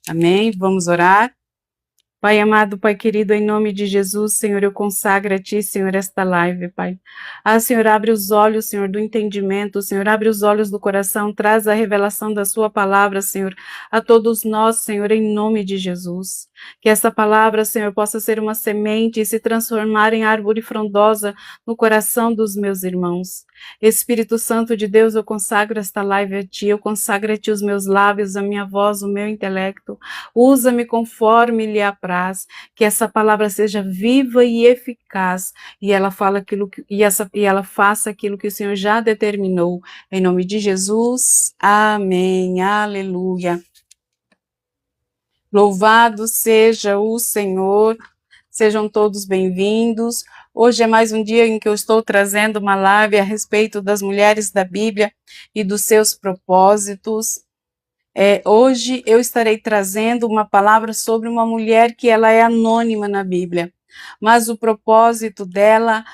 Amém? Vamos orar. Pai amado, Pai querido, em nome de Jesus, Senhor, eu consagro a Ti, Senhor, esta live, Pai. Senhor, abre os olhos, Senhor, do entendimento, Senhor, abre os olhos do coração, traz a revelação da Sua palavra, Senhor, a todos nós, Senhor, em nome de Jesus. Que essa palavra, Senhor, possa ser uma semente e se transformar em árvore frondosa no coração dos meus irmãos. Espírito Santo de Deus, eu consagro esta live a Ti, eu consagro a Ti os meus lábios, a minha voz, o meu intelecto. Usa-me conforme lhe apraz, que essa palavra seja viva e eficaz, e ela ela faça aquilo que o Senhor já determinou. Em nome de Jesus. Amém. Aleluia. Louvado seja o Senhor. Sejam todos bem-vindos. Hoje é mais um dia em que eu estou trazendo uma live a respeito das mulheres da Bíblia e dos seus propósitos. Hoje eu estarei trazendo uma palavra sobre uma mulher que ela é anônima na Bíblia, mas o propósito dela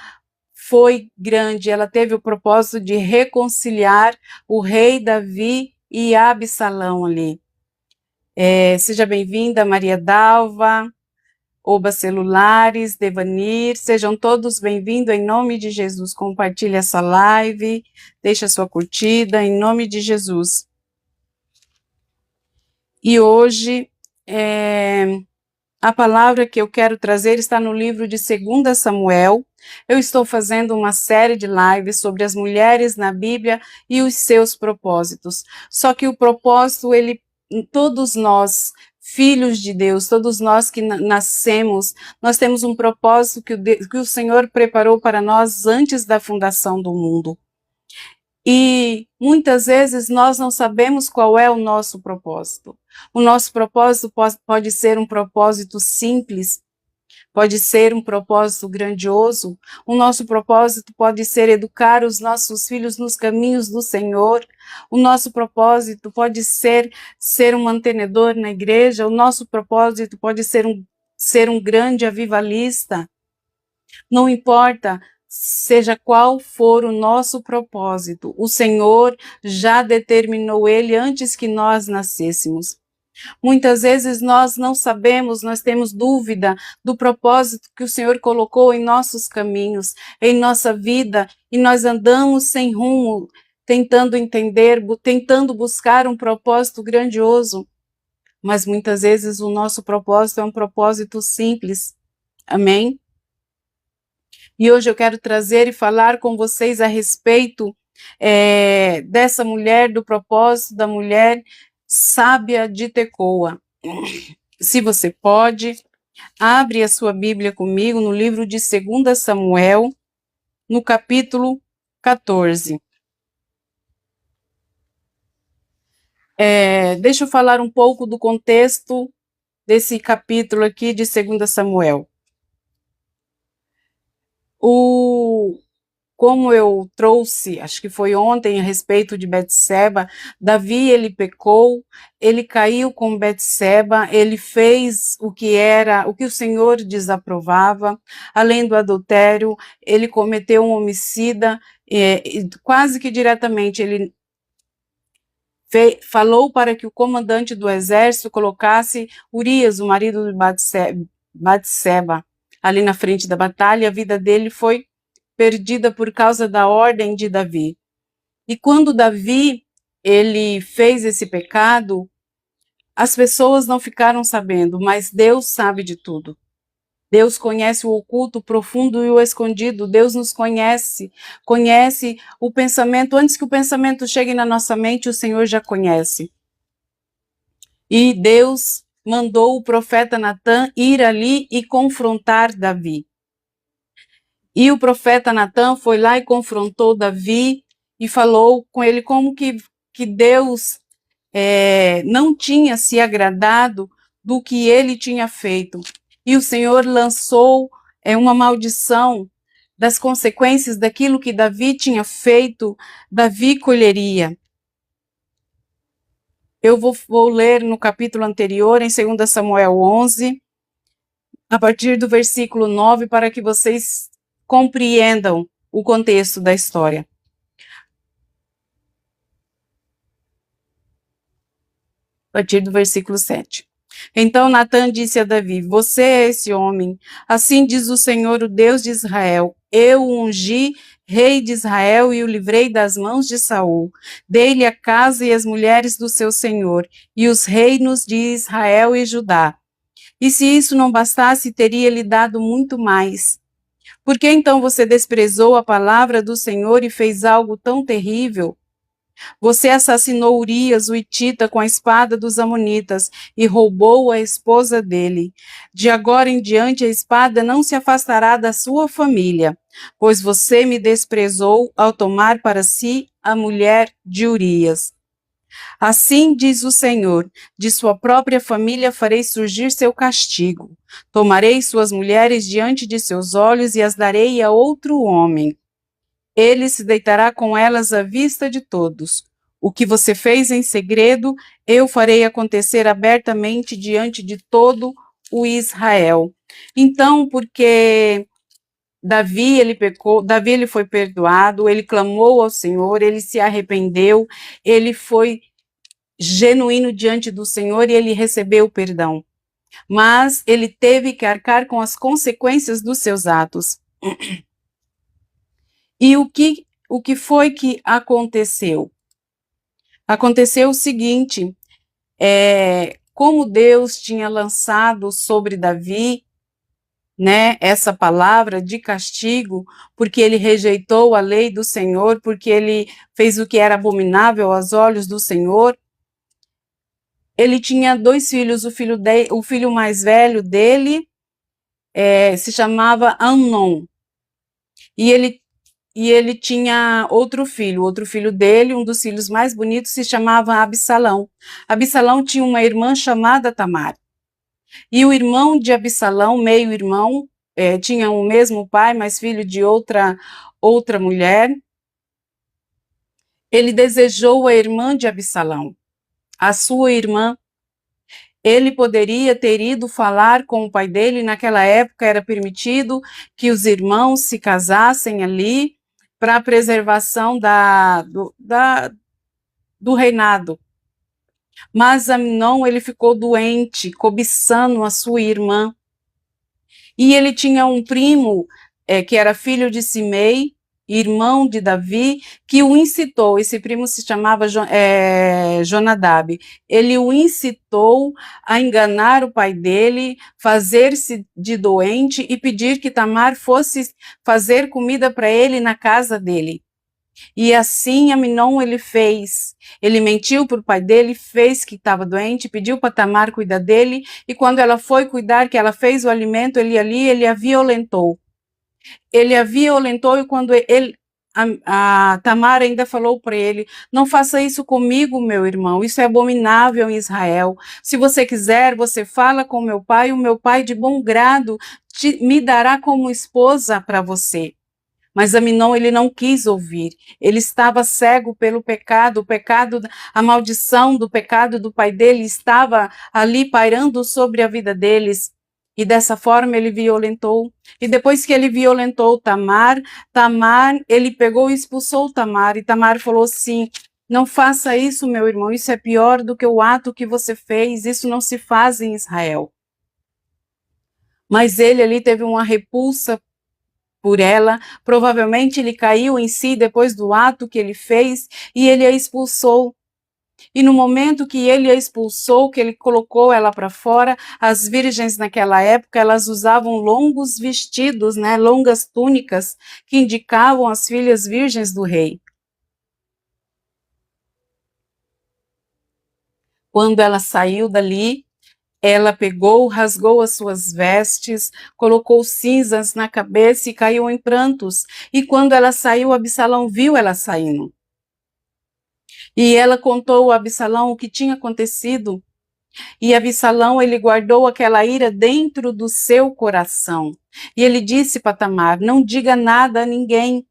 foi grande. Ela teve o propósito de reconciliar o rei Davi e Absalão ali. Seja bem-vinda, Maria Dalva, Oba Celulares, Devanir, sejam todos bem-vindos em nome de Jesus. Compartilhe essa live, deixe a sua curtida em nome de Jesus. E hoje, a palavra que eu quero trazer está no livro de 2 Samuel. Eu estou fazendo uma série de lives sobre as mulheres na Bíblia e os seus propósitos. Só que o propósito, todos nós, filhos de Deus, todos nós que nascemos, nós temos um propósito que o Senhor preparou para nós antes da fundação do mundo. E muitas vezes nós não sabemos qual é o nosso propósito. O nosso propósito pode ser um propósito simples, pode ser um propósito grandioso. O nosso propósito pode ser educar os nossos filhos nos caminhos do Senhor. O nosso propósito pode ser um mantenedor na igreja. O nosso propósito pode ser um grande avivalista. Não importa. Seja qual for o nosso propósito, o Senhor já determinou ele antes que nós nascêssemos. Muitas vezes nós não sabemos, nós temos dúvida do propósito que o Senhor colocou em nossos caminhos, em nossa vida, e nós andamos sem rumo, tentando entender, tentando buscar um propósito grandioso. Mas muitas vezes o nosso propósito é um propósito simples. Amém? E hoje eu quero trazer e falar com vocês a respeito dessa mulher, do propósito da mulher sábia de Tecoa. Se você pode, abre a sua Bíblia comigo no livro de 2 Samuel, no capítulo 14. Deixa eu falar um pouco do contexto desse capítulo aqui de 2 Samuel. Como eu trouxe, acho que foi ontem, a respeito de Betseba, Davi, ele pecou, ele caiu com Betseba, ele fez o que o Senhor desaprovava, além do adultério, ele cometeu um homicida, quase que diretamente ele falou para que o comandante do exército colocasse Urias, o marido de Batseba, ali na frente da batalha. A vida dele foi perdida por causa da ordem de Davi. E quando Davi ele fez esse pecado, as pessoas não ficaram sabendo, mas Deus sabe de tudo. Deus conhece o oculto, o profundo e o escondido. Deus nos conhece o pensamento. Antes que o pensamento chegue na nossa mente, o Senhor já conhece. E Deus mandou o profeta Natã ir ali e confrontar Davi. E o profeta Natã foi lá e confrontou Davi e falou com ele como que Deus não tinha se agradado do que ele tinha feito. E o Senhor lançou uma maldição das consequências daquilo que Davi tinha feito, Davi colheria. Eu vou ler no capítulo anterior, em 2 Samuel 11, a partir do versículo 9, para que vocês compreendam o contexto da história. A partir do versículo 7. Então Natã disse a Davi: Você é esse homem. Assim diz o Senhor, o Deus de Israel: Eu o ungi rei de Israel e o livrei das mãos de Saul. Dei-lhe a casa e as mulheres do seu senhor e os reinos de Israel e Judá. E se isso não bastasse, teria lhe dado muito mais. Por que então você desprezou a palavra do Senhor e fez algo tão terrível? Você assassinou Urias, o hitita, com a espada dos amonitas e roubou a esposa dele. De agora em diante, a espada não se afastará da sua família, pois você me desprezou ao tomar para si a mulher de Urias. Assim diz o Senhor: de sua própria família farei surgir seu castigo. Tomarei suas mulheres diante de seus olhos e as darei a outro homem. Ele se deitará com elas à vista de todos. O que você fez em segredo, eu farei acontecer abertamente diante de todo o Israel. Então, porque Davi ele pecou, Davi ele foi perdoado, ele clamou ao Senhor, ele se arrependeu, ele foi genuíno diante do Senhor e ele recebeu perdão. Mas ele teve que arcar com as consequências dos seus atos. E o que foi que aconteceu? Aconteceu o seguinte, como Deus tinha lançado sobre Davi, né, essa palavra de castigo, porque ele rejeitou a lei do Senhor, porque ele fez o que era abominável aos olhos do Senhor. Ele tinha 2 filhos, o filho mais velho dele se chamava Amnon, e ele tinha outro filho dele, um dos filhos mais bonitos, se chamava Absalão. Absalão tinha uma irmã chamada Tamar. E o irmão de Absalão, meio-irmão, tinha o mesmo pai, mas filho de outra mulher. Ele desejou a irmã de Absalão, a sua irmã. Ele poderia ter ido falar com o pai dele, naquela época era permitido que os irmãos se casassem ali para a preservação do reinado. Mas Amnon, ele ficou doente, cobiçando a sua irmã. E ele tinha um primo, que era filho de Simei, irmão de Davi, que o incitou. Esse primo se chamava Jonadab. Ele o incitou a enganar o pai dele, fazer-se de doente e pedir que Tamar fosse fazer comida para ele na casa dele. E assim Amnon ele fez. Ele mentiu para o pai dele, fez que estava doente, pediu para Tamar cuidar dele, e quando ela foi cuidar, que ela fez o alimento, ele a violentou. Ele a violentou e quando a Tamar ainda falou para ele: não faça isso comigo, meu irmão, isso é abominável em Israel. Se você quiser, você fala com meu pai, o meu pai de bom grado me dará como esposa para você. Mas Amnon, ele não quis ouvir, ele estava cego pelo pecado, a maldição do pecado do pai dele estava ali pairando sobre a vida deles, e dessa forma ele violentou. E depois que ele violentou Tamar, ele pegou e expulsou Tamar, e Tamar falou assim: não faça isso, meu irmão, isso é pior do que o ato que você fez, isso não se faz em Israel. Mas ele ali teve uma repulsa por ela, provavelmente ele caiu em si depois do ato que ele fez e ele a expulsou. E no momento que ele a expulsou, que ele colocou ela para fora, as virgens naquela época, elas usavam longos vestidos, né, longas túnicas, que indicavam as filhas virgens do rei. Quando ela saiu dali, ela pegou, rasgou as suas vestes, colocou cinzas na cabeça e caiu em prantos. E quando ela saiu, Absalão viu ela saindo. E ela contou a Absalão o que tinha acontecido. E Absalão, ele guardou aquela ira dentro do seu coração. E ele disse para Tamar: não diga nada a ninguém.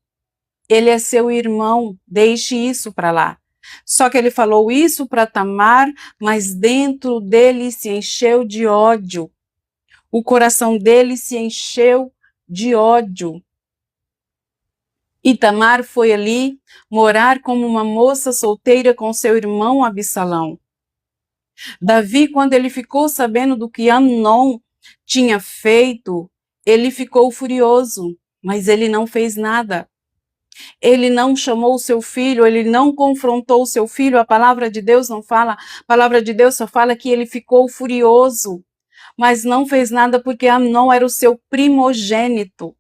Ele é seu irmão, deixe isso para lá. Só que ele falou isso para Tamar, mas dentro dele se encheu de ódio. O coração dele se encheu de ódio. E Tamar foi ali morar como uma moça solteira com seu irmão Absalão. Davi, quando ele ficou sabendo do que Amnon tinha feito, ele ficou furioso, mas ele não fez nada. Ele não chamou o seu filho, ele não confrontou o seu filho. A palavra de Deus não fala, a palavra de Deus só fala que ele ficou furioso, mas não fez nada porque Amnon era o seu primogênito.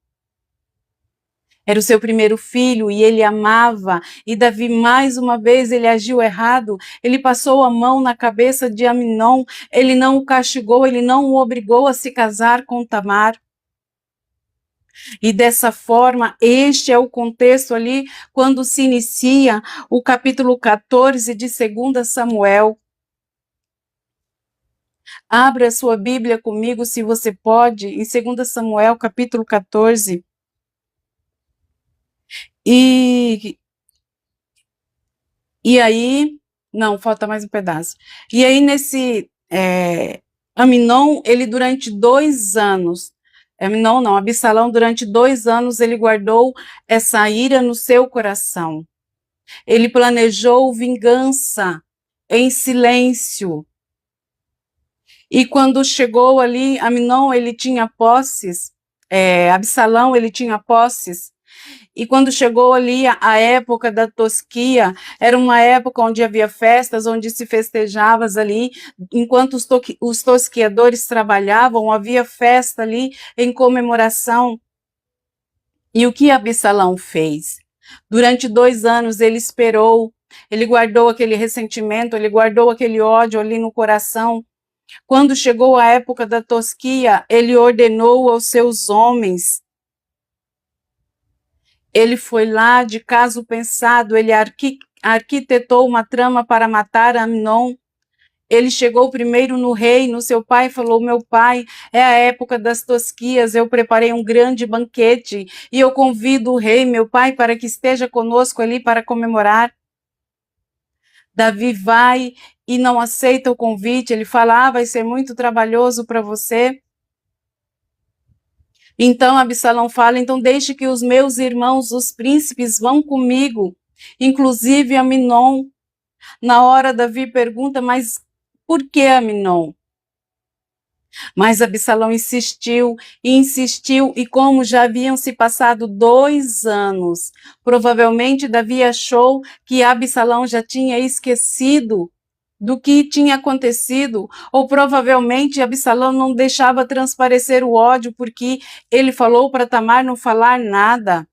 Era o seu primeiro filho e ele amava. E Davi, mais uma vez, ele agiu errado. Ele passou a mão na cabeça de Amnon. Ele não o castigou, ele não o obrigou a se casar com Tamar. E dessa forma, este é o contexto ali, quando se inicia o capítulo 14 de 2 Samuel. Abra sua Bíblia comigo, se você pode, em 2 Samuel, capítulo 14. E aí, não, falta mais um pedaço. E aí, Amnon, ele durante 2 anos, Amnon não, Absalão, durante 2 anos, ele guardou essa ira no seu coração. Ele planejou vingança em silêncio. E quando chegou ali, Amnon, ele tinha posses, Absalão, ele tinha posses. E quando chegou ali a época da tosquia, era uma época onde havia festas, onde se festejava ali, enquanto os tosquiadores trabalhavam, havia festa ali em comemoração. E o que Absalão fez? Durante 2 anos ele esperou, ele guardou aquele ressentimento, ele guardou aquele ódio ali no coração. Quando chegou a época da tosquia, ele ordenou aos seus homens. Ele foi lá de caso pensado, ele arquitetou uma trama para matar Amnon. Ele chegou primeiro no rei, no seu pai, e falou: meu pai, é a época das tosquias, eu preparei um grande banquete e eu convido o rei, meu pai, para que esteja conosco ali para comemorar. Davi vai e não aceita o convite, ele fala: vai ser muito trabalhoso para você. Então Absalão fala: então deixe que os meus irmãos, os príncipes, vão comigo, inclusive Amnon. Na hora Davi pergunta: mas por que Amnon? Mas Absalão insistiu e insistiu, e como já haviam se passado 2 anos, provavelmente Davi achou que Absalão já tinha esquecido do que tinha acontecido, ou provavelmente Absalão não deixava transparecer o ódio, porque ele falou para Tamar não falar nada.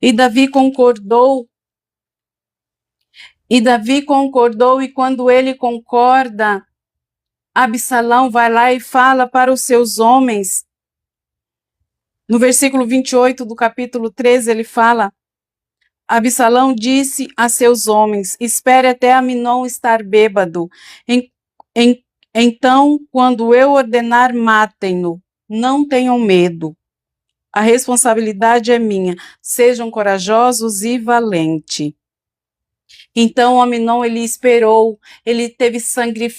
E Davi concordou, e quando ele concorda, Absalão vai lá e fala para os seus homens. No versículo 28 do capítulo 13, ele fala: Absalão disse a seus homens: espere até Amnon estar bêbado. Então, quando eu ordenar, matem-no. Não tenham medo. A responsabilidade é minha. Sejam corajosos e valentes. Então, Amnon, ele esperou, ele teve sangue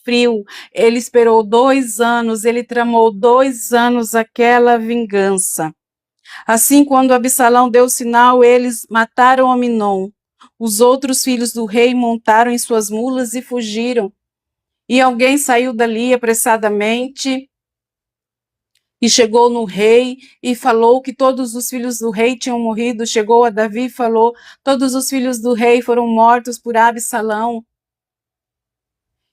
frio, ele esperou 2 anos, ele tramou 2 anos aquela vingança. Assim, quando Absalão deu sinal, eles mataram Amnon. Os outros filhos do rei montaram em suas mulas e fugiram. E alguém saiu dali apressadamente e chegou no rei e falou que todos os filhos do rei tinham morrido. Chegou a Davi e falou: todos os filhos do rei foram mortos por Absalão.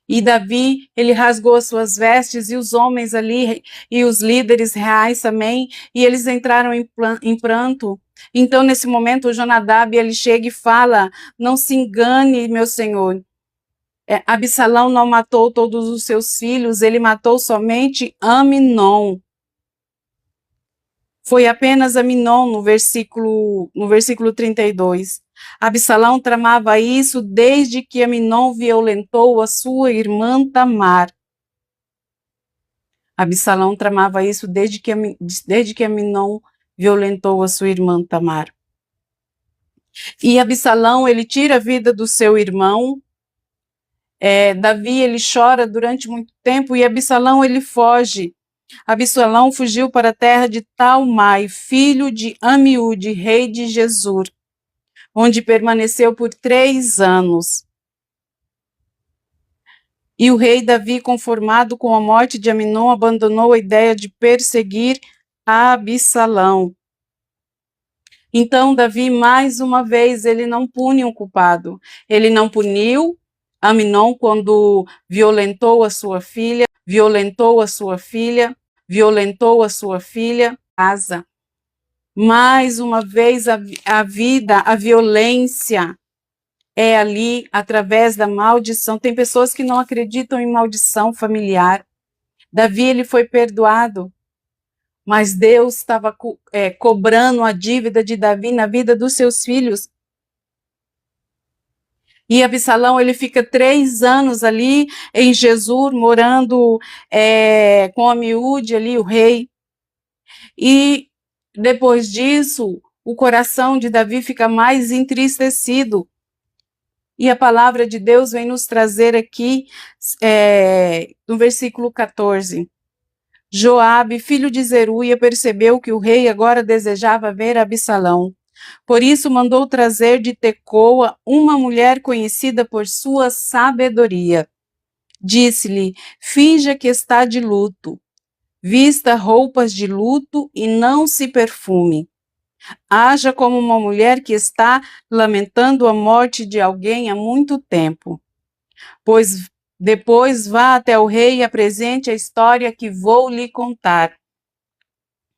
E Davi, ele rasgou as suas vestes, e os homens ali, e os líderes reais também, e eles entraram em pranto. Então, nesse momento, o Jonadab, ele chega e fala: não se engane, meu senhor. Absalão não matou todos os seus filhos, ele matou somente Amnon. Foi apenas Amnon no versículo 32. Absalão tramava isso desde que Amnon violentou a sua irmã Tamar. Absalão tramava isso desde que Amnon violentou a sua irmã Tamar. E Absalão, ele tira a vida do seu irmão. Davi, ele chora durante muito tempo, e Absalão, ele foge. Absalão fugiu para a terra de Talmai, filho de Amiúde, rei de Gesur, onde permaneceu por 3 anos. E o rei Davi, conformado com a morte de Aminon, abandonou a ideia de perseguir Absalão. Então, Davi, mais uma vez, ele não pune um culpado. Ele não puniu Aminon quando violentou a sua filha, casa. Mais uma vez, a violência é ali através da maldição. Tem pessoas que não acreditam em maldição familiar. Davi, ele foi perdoado, mas Deus estava cobrando a dívida de Davi na vida dos seus filhos. E Absalão, ele fica 3 anos ali em Jesus, morando com Amiúde ali, o rei. E depois disso, o coração de Davi fica mais entristecido. E a palavra de Deus vem nos trazer aqui, no versículo 14. Joabe, filho de Zeruia, percebeu que o rei agora desejava ver Absalão. Por isso mandou trazer de Tecoa uma mulher conhecida por sua sabedoria. Disse-lhe: finja que está de luto, vista roupas de luto e não se perfume. Haja como uma mulher que está lamentando a morte de alguém há muito tempo. Pois depois vá até o rei e apresente a história que vou lhe contar.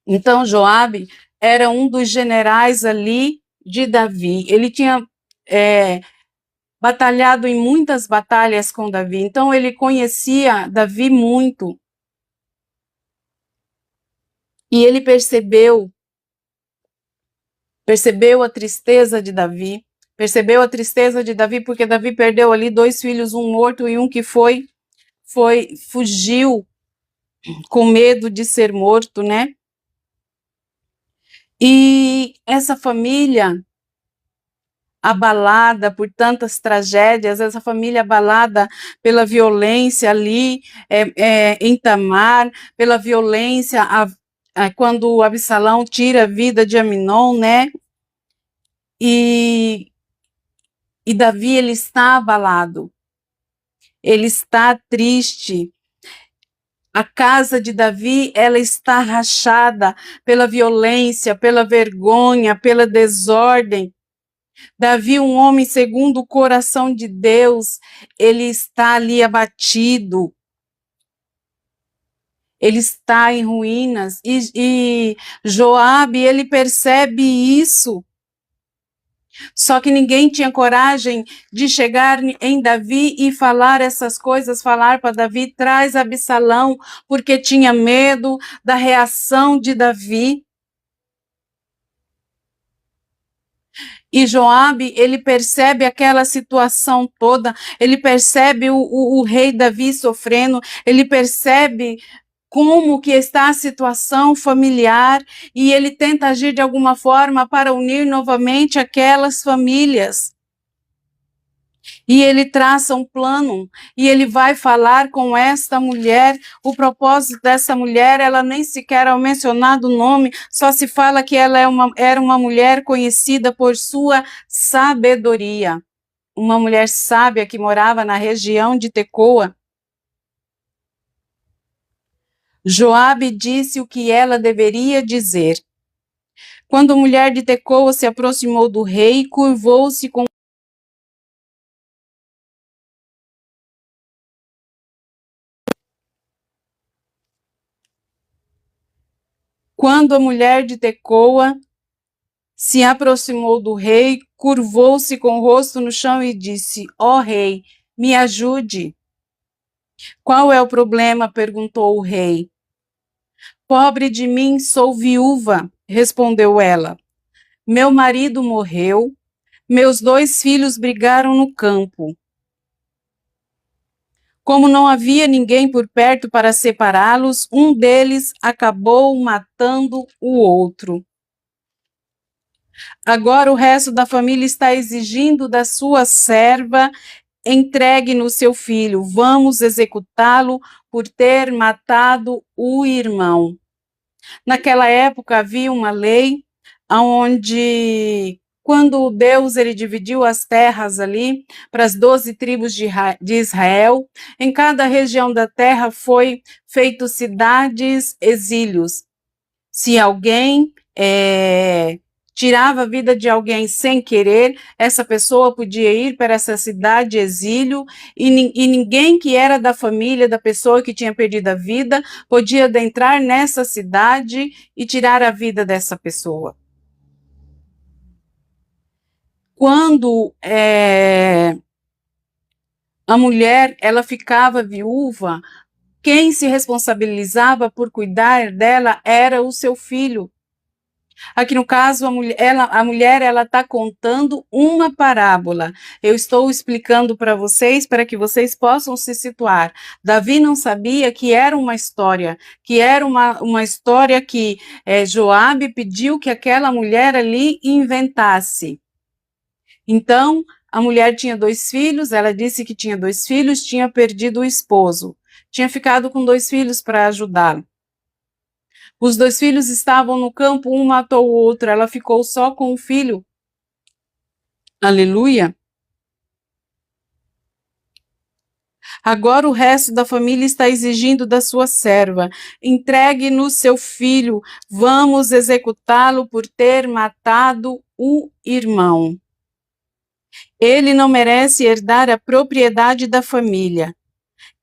Então Joabe era um dos generais ali de Davi. Ele tinha batalhado em muitas batalhas com Davi, então ele conhecia Davi muito. E ele percebeu a tristeza de Davi, porque Davi perdeu ali 2 filhos, um morto e um que fugiu com medo de ser morto, né? E essa família abalada por tantas tragédias, essa família abalada pela violência ali em Tamar, pela violência quando Absalão tira a vida de Aminon, né? E Davi, ele está abalado, ele está triste. A casa de Davi, ela está rachada pela violência, pela vergonha, pela desordem. Davi, um homem segundo o coração de Deus, ele está ali abatido. Ele está em ruínas. E Joabe, ele percebe isso. Só que ninguém tinha coragem de chegar em Davi e falar essas coisas, falar para Davi, traz Absalão, porque tinha medo da reação de Davi. E Joabe, ele percebe aquela situação toda, ele percebe o rei Davi sofrendo, ele percebe como que está a situação familiar e ele tenta agir de alguma forma para unir novamente aquelas famílias. E ele traça um plano e ele vai falar com esta mulher. O propósito dessa mulher, ela nem sequer é mencionado o nome, só se fala que ela era uma mulher conhecida por sua sabedoria. Uma mulher sábia que morava na região de Tecoa. Joabe disse o que ela deveria dizer. Quando a mulher de Tecoa se aproximou do rei, curvou-se com Quando a mulher de Tecoa se aproximou do rei, curvou-se com o rosto no chão e disse: ó rei, me ajude. Qual é o problema? Perguntou o rei. Pobre de mim, sou viúva, respondeu ela. Meu marido morreu, meus 2 filhos brigaram no campo. Como não havia ninguém por perto para separá-los, um deles acabou matando o outro. Agora o resto da família está exigindo da sua serva entregue no seu filho. Vamos executá-lo por ter matado o irmão. Naquela época havia uma lei onde quando Deus ele dividiu as terras ali para as 12 tribos de Israel, em cada região da terra foi feito cidades exílios. Se alguém tirava a vida de alguém sem querer, essa pessoa podia ir para essa cidade exílio e ninguém que era da família da pessoa que tinha perdido a vida podia adentrar nessa cidade e tirar a vida dessa pessoa. Quando a mulher ela ficava viúva, quem se responsabilizava por cuidar dela era o seu filho. Aqui no caso, a mulher ela está contando uma parábola. Eu estou explicando para vocês, para que vocês possam se situar. Davi não sabia que era uma história, uma história que Joabe pediu que aquela mulher ali inventasse. Então, a mulher tinha 2 filhos, ela disse que tinha 2 filhos, tinha perdido o esposo, tinha ficado com 2 filhos para ajudá-lo. Os 2 filhos estavam no campo, um matou o outro, ela ficou só com o filho. Aleluia. Agora o resto da família está exigindo da sua serva: entregue-nos seu filho, vamos executá-lo por ter matado o irmão. Ele não merece herdar a propriedade da família.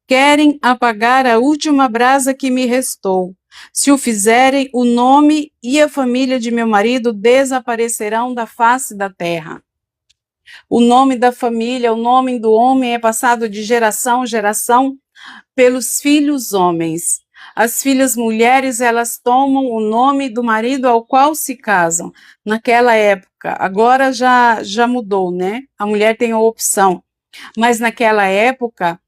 Querem apagar a última brasa que me restou. Se o fizerem, o nome e a família de meu marido desaparecerão da face da terra. O nome da família, o nome do homem é passado de geração em geração pelos filhos homens. As filhas mulheres, elas tomam o nome do marido ao qual se casam. Naquela época, agora já mudou, né? A mulher tem a opção. Mas naquela época,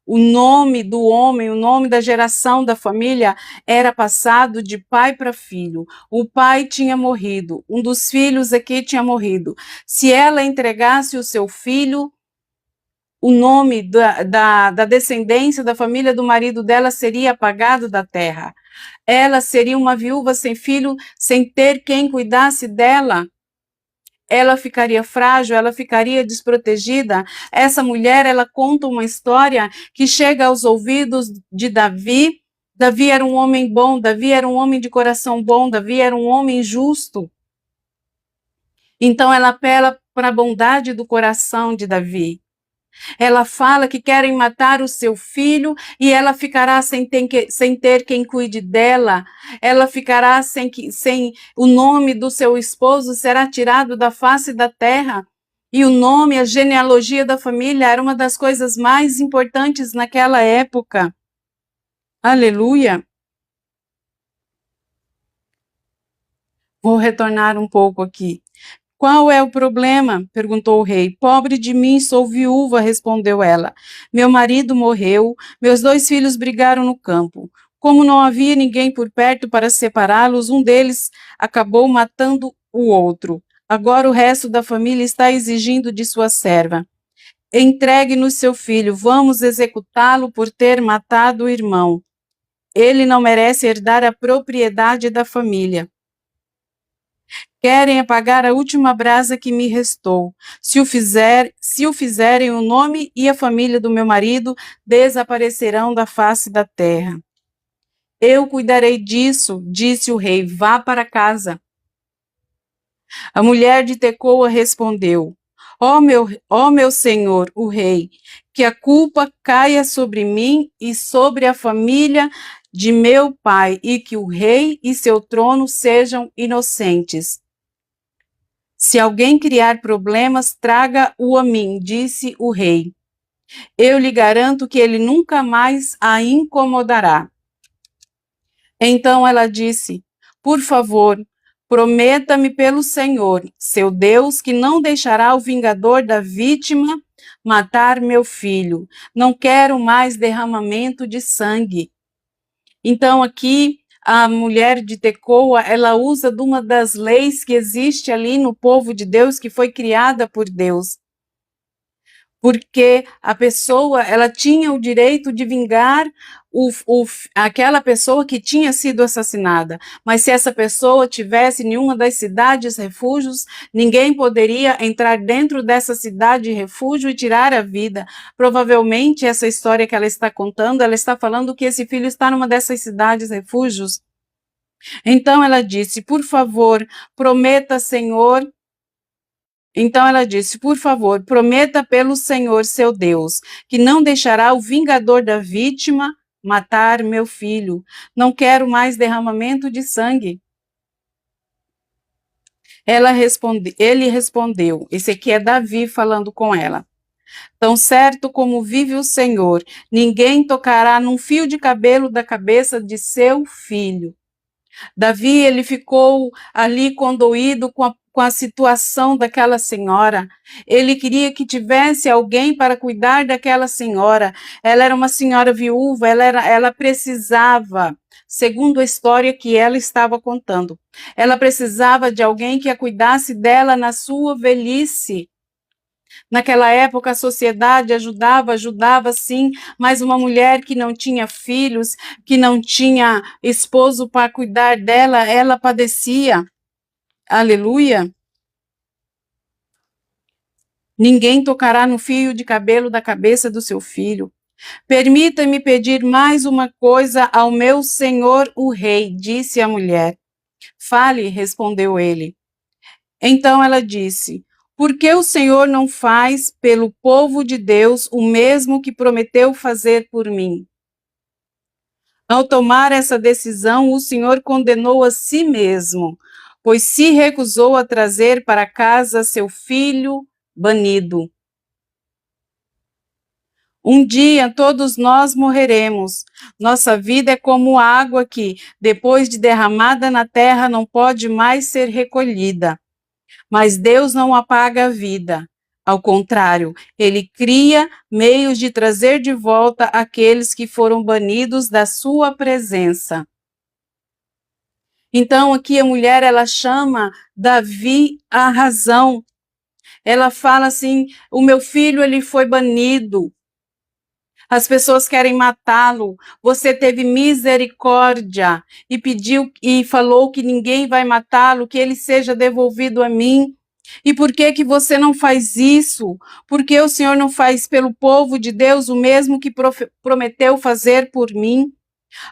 o nome do homem, o nome da geração da família era passado de pai para filho. O pai tinha morrido, um dos filhos aqui tinha morrido. Se ela entregasse o seu filho, o nome da descendência da família do marido dela seria apagado da terra. Ela seria uma viúva sem filho, sem ter quem cuidasse dela. Ela ficaria frágil, ela ficaria desprotegida. Essa mulher, ela conta uma história que chega aos ouvidos de Davi. Davi era um homem bom, Davi era um homem de coração bom, Davi era um homem justo. Então ela apela para a bondade do coração de Davi. Ela fala que querem matar o seu filho e ela ficará sem ter quem cuide dela. Ela ficará sem o nome do seu esposo será tirado da face da terra. E o nome, a genealogia da família era uma das coisas mais importantes naquela época. Aleluia. Vou retornar um pouco aqui. Qual é o problema? Perguntou o rei. Pobre de mim, sou viúva, respondeu ela. Meu marido morreu, meus 2 filhos brigaram no campo. Como não havia ninguém por perto para separá-los, um deles acabou matando o outro. Agora o resto da família está exigindo de sua serva: entregue-nos seu filho, vamos executá-lo por ter matado o irmão. Ele não merece herdar a propriedade da família. Querem apagar a última brasa que me restou. Se o fizerem, o nome e a família do meu marido desaparecerão da face da terra. Eu cuidarei disso, disse o rei, vá para casa. A mulher de Tecoa respondeu: ó meu senhor, o rei, que a culpa caia sobre mim e sobre a família de meu pai, e que o rei e seu trono sejam inocentes. Se alguém criar problemas, traga-o a mim, disse o rei. Eu lhe garanto que ele nunca mais a incomodará. Então ela disse: por favor, prometa-me pelo Senhor, seu Deus, que não deixará o vingador da vítima matar meu filho. Não quero mais derramamento de sangue. Então aqui a mulher de Tecoa, ela usa de uma das leis que existe ali no povo de Deus, que foi criada por Deus. porque a pessoa, ela tinha o direito de vingar aquela pessoa que tinha sido assassinada, mas se essa pessoa tivesse em uma das cidades refúgios, ninguém poderia entrar dentro dessa cidade refúgio e tirar a vida. Provavelmente essa história que ela está contando, ela está falando que esse filho está numa dessas cidades refúgios. Então ela disse, por favor, prometa, Senhor. Então ela disse, por favor, prometa pelo Senhor seu Deus, que não deixará o vingador da vítima matar meu filho. Não quero mais derramamento de sangue. Ele respondeu, esse aqui é Davi falando com ela. Tão certo como vive o Senhor, ninguém tocará num fio de cabelo da cabeça de seu filho. Davi, ele ficou ali condoído com a situação daquela senhora. Ele queria que tivesse alguém para cuidar daquela senhora. Ela era uma senhora viúva, ela precisava, segundo a história que ela estava contando, ela precisava de alguém que a cuidasse dela na sua velhice. Naquela época, a sociedade ajudava sim, mas uma mulher que não tinha filhos, que não tinha esposo para cuidar dela, ela padecia. Aleluia. Ninguém tocará no fio de cabelo da cabeça do seu filho. Permita-me pedir mais uma coisa ao meu senhor o rei, disse a mulher. Fale, respondeu ele. Então ela disse, por que o Senhor não faz pelo povo de Deus o mesmo que prometeu fazer por mim? Ao tomar essa decisão, o Senhor condenou a si mesmo, pois se recusou a trazer para casa seu filho banido. Um dia todos nós morreremos. Nossa vida é como água que, depois de derramada na terra, não pode mais ser recolhida. Mas Deus não apaga a vida. Ao contrário, Ele cria meios de trazer de volta aqueles que foram banidos da sua presença. Então, aqui a mulher, ela chama Davi a razão. Ela fala assim, o meu filho, ele foi banido. As pessoas querem matá-lo. Você teve misericórdia e pediu e falou que ninguém vai matá-lo, que ele seja devolvido a mim. E por que que você não faz isso? Por que o Senhor não faz pelo povo de Deus o mesmo que prometeu fazer por mim?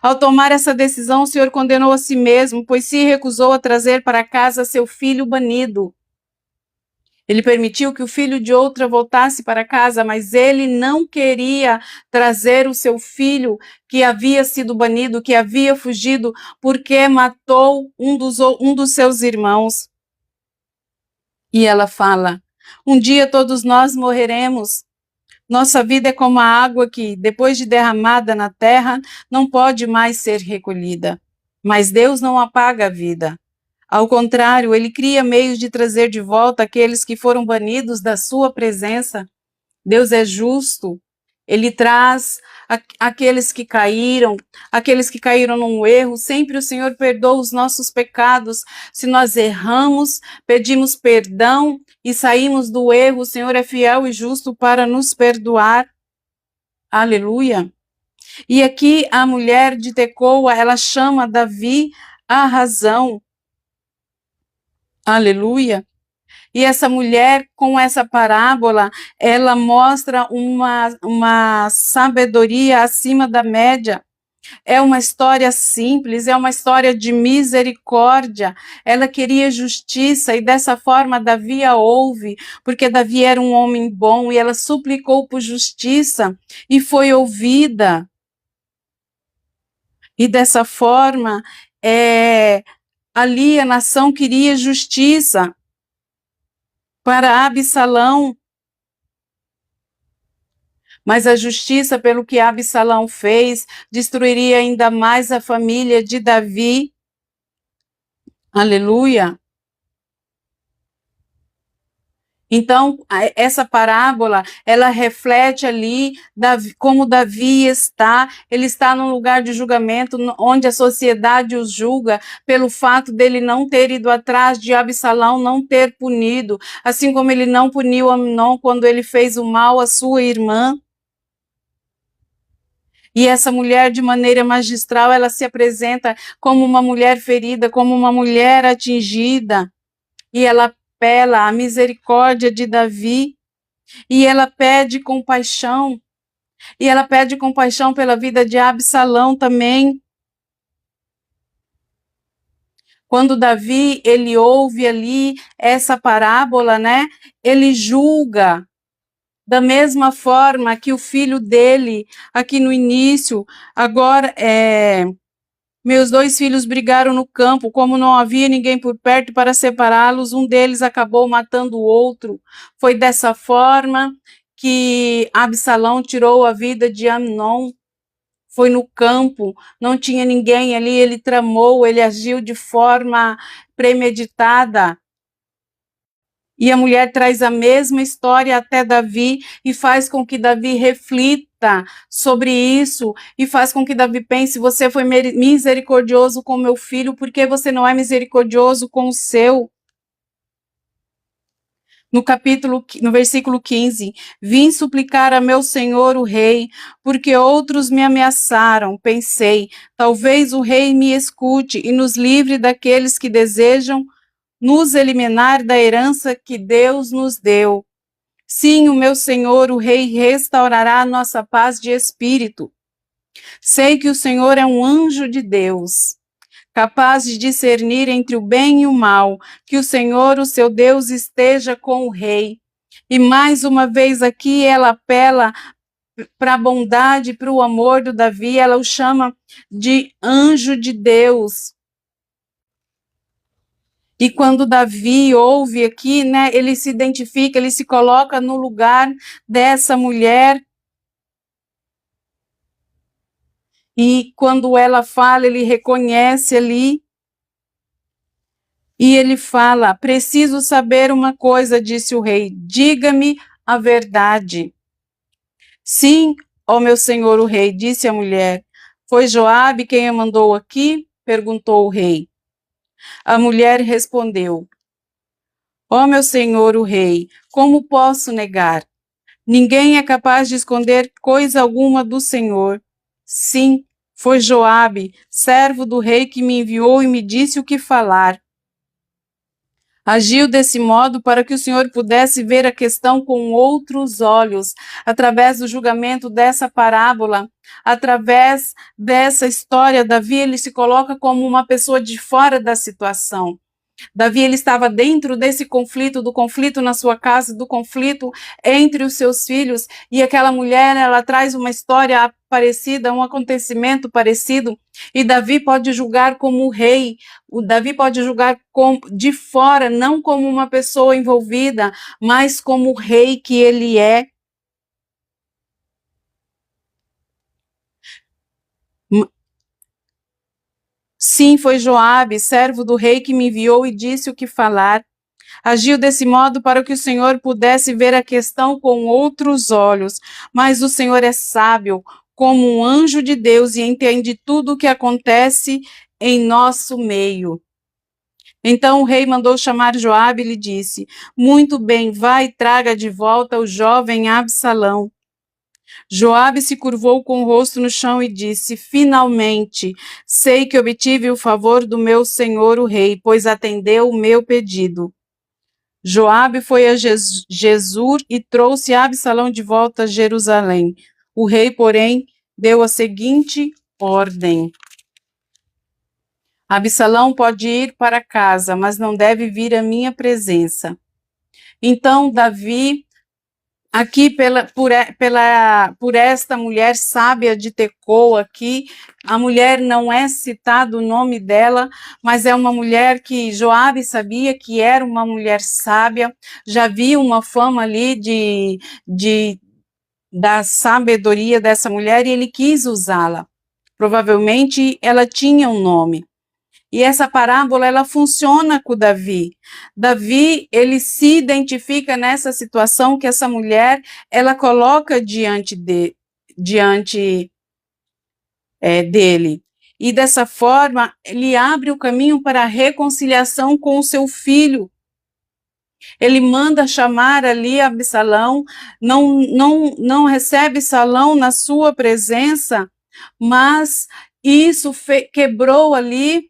Ao tomar essa decisão, o Senhor condenou a si mesmo, pois se recusou a trazer para casa seu filho banido. Ele permitiu que o filho de outra voltasse para casa, mas ele não queria trazer o seu filho que havia sido banido, que havia fugido, porque matou um dos seus irmãos. E ela fala, um dia todos nós morreremos. Nossa vida é como a água que, depois de derramada na terra, não pode mais ser recolhida. Mas Deus não apaga a vida. Ao contrário, Ele cria meios de trazer de volta aqueles que foram banidos da sua presença. Deus é justo. Ele traz aqueles que caíram num erro. Sempre o Senhor perdoa os nossos pecados. Se nós erramos, pedimos perdão e saímos do erro, o Senhor é fiel e justo para nos perdoar. Aleluia. E aqui a mulher de Tecoa, ela chama Davi a razão. Aleluia. E essa mulher, com essa parábola, ela mostra uma sabedoria acima da média. É uma história simples, é uma história de misericórdia. Ela queria justiça e dessa forma Davi a ouve, porque Davi era um homem bom e ela suplicou por justiça e foi ouvida. E dessa forma, ali a nação queria justiça para Absalão, mas a justiça pelo que Absalão fez destruiria ainda mais a família de Davi. Aleluia. Então, essa parábola, ela reflete ali como Davi está, ele está num lugar de julgamento, onde a sociedade o julga pelo fato dele não ter ido atrás de Absalão, não ter punido, assim como ele não puniu Amnon quando ele fez o mal à sua irmã. E essa mulher, de maneira magistral, ela se apresenta como uma mulher ferida, como uma mulher atingida, e ela apela à misericórdia de Davi, e ela pede compaixão, e ela pede compaixão pela vida de Absalão também. Quando Davi, ele ouve ali essa parábola, né? Ele julga da mesma forma que o filho dele, aqui no início, agora meus 2 filhos brigaram no campo, como não havia ninguém por perto para separá-los, um deles acabou matando o outro. Foi dessa forma que Absalão tirou a vida de Amnon. Foi no campo, não tinha ninguém ali, ele tramou, ele agiu de forma premeditada. E a mulher traz a mesma história até Davi e faz com que Davi reflita sobre isso e faz com que Davi pense: você foi misericordioso com meu filho, por que você não é misericordioso com o seu? No versículo 15, vim suplicar a meu senhor o rei, porque outros me ameaçaram. Pensei, talvez o rei me escute e nos livre daqueles que desejam nos eliminar da herança que Deus nos deu. Sim, o meu Senhor, o Rei, restaurará a nossa paz de espírito. Sei que o Senhor é um anjo de Deus, capaz de discernir entre o bem e o mal. Que o Senhor, o seu Deus, esteja com o rei. E mais uma vez aqui ela apela para a bondade, para o amor do Davi, ela o chama de anjo de Deus. E quando Davi ouve aqui, né, ele se identifica, ele se coloca no lugar dessa mulher. E quando ela fala, ele reconhece ali. E ele fala: preciso saber uma coisa, disse o rei, diga-me a verdade. Sim, ó meu senhor o rei, disse a mulher. Foi Joabe quem a mandou aqui? Perguntou o rei. A mulher respondeu: ó meu senhor o rei, como posso negar? Ninguém é capaz de esconder coisa alguma do Senhor. Sim, foi Joabe, servo do rei, que me enviou e me disse o que falar. Agiu desse modo para que o Senhor pudesse ver a questão com outros olhos, através do julgamento dessa parábola, através dessa história. Davi, ele se coloca como uma pessoa de fora da situação. Davi, ele estava dentro desse conflito, do conflito na sua casa, do conflito entre os seus filhos, e aquela mulher, ela traz uma história parecida, um acontecimento parecido, e Davi pode julgar como rei, o Davi pode julgar de fora, não como uma pessoa envolvida, mas como o rei que ele é. Sim, foi Joabe, servo do rei, que me enviou e disse o que falar. Agiu desse modo para que o Senhor pudesse ver a questão com outros olhos. Mas o Senhor é sábio, como um anjo de Deus, e entende tudo o que acontece em nosso meio. Então o rei mandou chamar Joabe e lhe disse: muito bem, vai e traga de volta o jovem Absalão. Joabe se curvou com o rosto no chão e disse: finalmente, sei que obtive o favor do meu senhor o rei, pois atendeu o meu pedido. Joabe foi a Jesur e trouxe Absalão de volta a Jerusalém. O rei, porém, deu a seguinte ordem: Absalão pode ir para casa, mas não deve vir à minha presença. Então Davi, aqui por esta mulher sábia de Tecoa aqui, a mulher não é citado o nome dela, mas é uma mulher que Joabe sabia que era uma mulher sábia, já havia uma fama ali da sabedoria dessa mulher e ele quis usá-la. Provavelmente ela tinha um nome. E essa parábola, ela funciona com Davi. Davi, ele se identifica nessa situação que essa mulher, ela coloca diante dele. E dessa forma, ele abre o caminho para a reconciliação com o seu filho. Ele manda chamar ali Absalão, não recebe Salão na sua presença, mas isso quebrou ali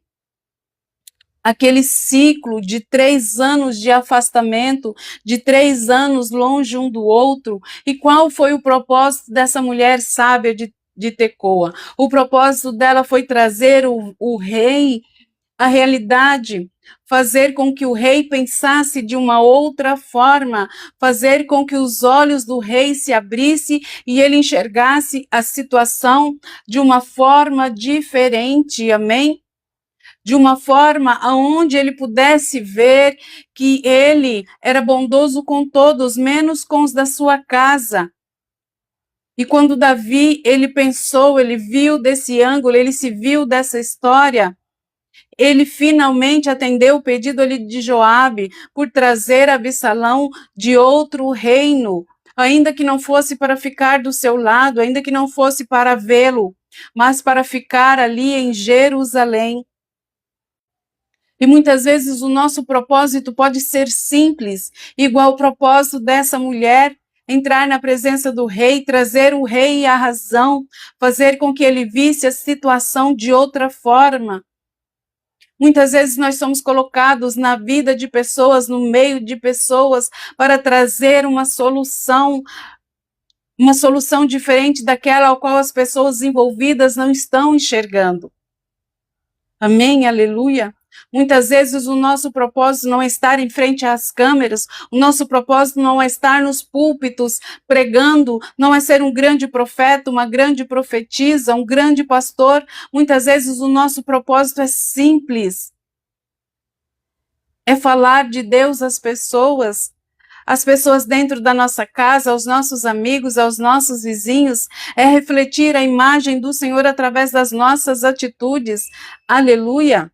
aquele ciclo de 3 anos de afastamento, de 3 anos longe um do outro. E qual foi o propósito dessa mulher sábia de Tecoa? O propósito dela foi trazer o rei à realidade, fazer com que o rei pensasse de uma outra forma, fazer com que os olhos do rei se abrissem e ele enxergasse a situação de uma forma diferente, amém? De uma forma aonde ele pudesse ver que ele era bondoso com todos, menos com os da sua casa. E quando Davi, ele pensou, ele viu desse ângulo, ele se viu dessa história, ele finalmente atendeu o pedido ali de Joabe por trazer Absalão de outro reino, ainda que não fosse para ficar do seu lado, ainda que não fosse para vê-lo, mas para ficar ali em Jerusalém. E muitas vezes o nosso propósito pode ser simples, igual o propósito dessa mulher, entrar na presença do rei, trazer o rei à razão, fazer com que ele visse a situação de outra forma. Muitas vezes nós somos colocados na vida de pessoas, no meio de pessoas, para trazer uma solução diferente daquela ao qual as pessoas envolvidas não estão enxergando. Amém, aleluia. Muitas vezes o nosso propósito não é estar em frente às câmeras, o nosso propósito não é estar nos púlpitos pregando, não é ser um grande profeta, uma grande profetisa, um grande pastor. Muitas vezes o nosso propósito é simples. É falar de Deus às pessoas dentro da nossa casa, aos nossos amigos, aos nossos vizinhos, é refletir a imagem do Senhor através das nossas atitudes. Aleluia!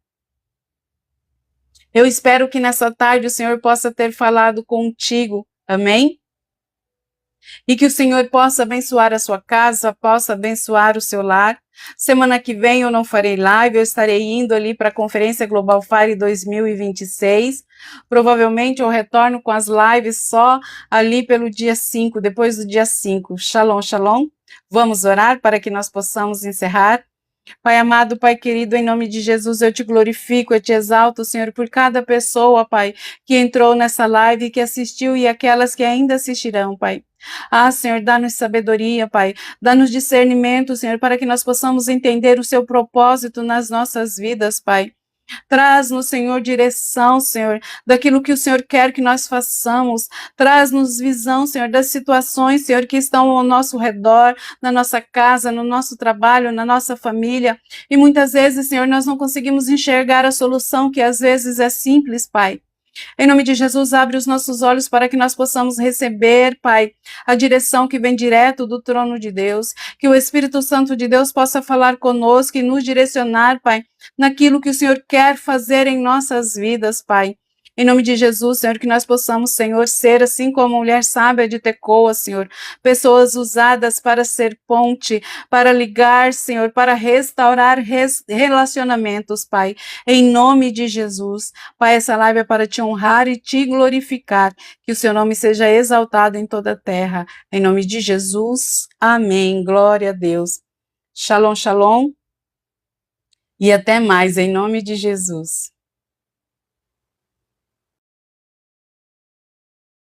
Eu espero que nessa tarde o Senhor possa ter falado contigo, amém? E que o Senhor possa abençoar a sua casa, possa abençoar o seu lar. Semana que vem eu não farei live, eu estarei indo ali para a Conferência Global Fire 2026. Provavelmente eu retorno com as lives só ali pelo dia 5, depois do dia 5. Shalom, shalom. Vamos orar para que nós possamos encerrar. Pai amado, Pai querido, em nome de Jesus, eu te glorifico, eu te exalto, Senhor, por cada pessoa, Pai, que entrou nessa live, que assistiu e aquelas que ainda assistirão, Pai. Ah, Senhor, dá-nos sabedoria, Pai, dá-nos discernimento, Senhor, para que nós possamos entender o seu propósito nas nossas vidas, Pai. Traz-nos, Senhor, direção, Senhor, daquilo que o Senhor quer que nós façamos. Traz-nos visão, Senhor, das situações, Senhor, que estão ao nosso redor, na nossa casa, no nosso trabalho, na nossa família. E muitas vezes, Senhor, nós não conseguimos enxergar a solução, que às vezes é simples, Pai. Em nome de Jesus, abre os nossos olhos para que nós possamos receber, Pai, a direção que vem direto do trono de Deus, que o Espírito Santo de Deus possa falar conosco e nos direcionar, Pai, naquilo que o Senhor quer fazer em nossas vidas, Pai. Em nome de Jesus, Senhor, que nós possamos, Senhor, ser assim como a mulher sábia de Tecoa, Senhor, pessoas usadas para ser ponte, para ligar, Senhor, para restaurar relacionamentos, Pai, em nome de Jesus. Pai, essa live é para te honrar e te glorificar, que o seu nome seja exaltado em toda a terra, em nome de Jesus, amém, glória a Deus. Shalom, shalom, e até mais, em nome de Jesus.